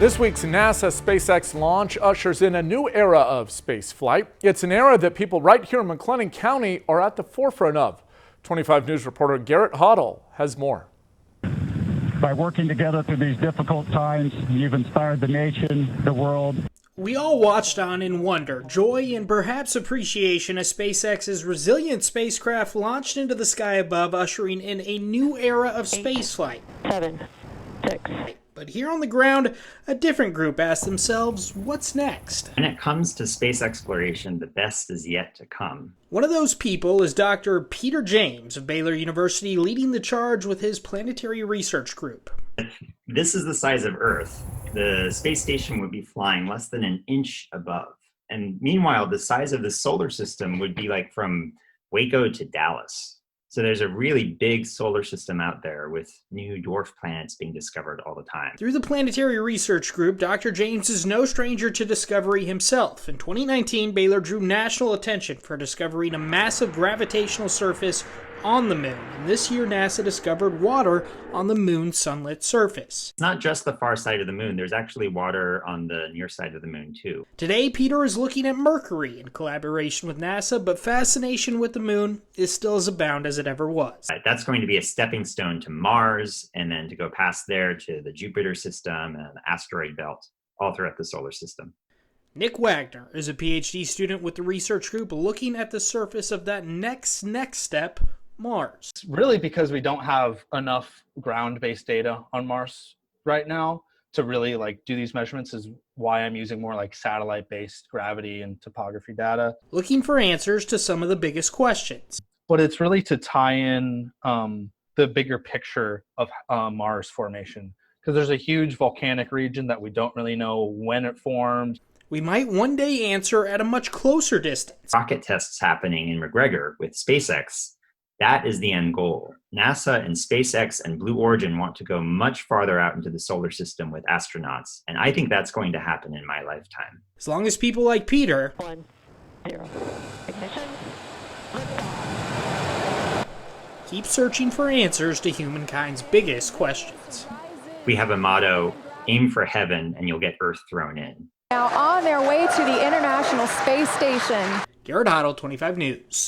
This week's NASA SpaceX launch ushers in a new era of space flight. It's an era that people right here in McLennan County are at the forefront of. 25 News reporter Garrett Hoddle has more. By working together through these difficult times, you've inspired the nation, the world. We all watched on in wonder, joy, and perhaps appreciation as SpaceX's resilient spacecraft launched into the sky above, ushering in a new era of spaceflight. 7, 6. But here on the ground, a different group asked themselves, what's next? When it comes to space exploration, the best is yet to come. One of those people is Dr. Peter James of Baylor University, leading the charge with his Planetary research group. If this is the size of Earth, the space station would be flying less than an inch above. And meanwhile, the size of the solar system would be like from Waco to Dallas. So there's a really big solar system out there with new dwarf planets being discovered all the time. Through the Planetary Research Group, Dr. James is no stranger to discovery himself. In 2019, Baylor drew national attention for discovering a massive gravitational surface on the moon. And this year, NASA discovered water on the moon's sunlit surface. It's not just the far side of the moon. There's actually water on the near side of the moon, too. Today, Peter is looking at Mercury in collaboration with NASA, but fascination with the moon is still as abound as it ever was. That's going to be a stepping stone to Mars, and then to go past there to the Jupiter system and the asteroid belt, all throughout the solar system. Nick Wagner is a PhD student with the research group looking at the surface of that next step, Mars. Really because we don't have enough ground-based data on Mars right now to really do these measurements is why I'm using more satellite-based gravity and topography data. Looking for answers to some of the biggest questions. But it's really to tie in the bigger picture of Mars formation, because there's a huge volcanic region that we don't really know when it formed. We might one day answer at a much closer distance. Rocket tests happening in McGregor with SpaceX. That is the end goal. NASA and SpaceX and Blue Origin want to go much farther out into the solar system with astronauts, and I think that's going to happen in my lifetime. As long as people like Peter 1, 0. Ignition. keep searching for answers to humankind's biggest questions. We have a motto, aim for heaven and you'll get Earth thrown in. Now on their way to the International Space Station. Garrett Hoddle, 25 News.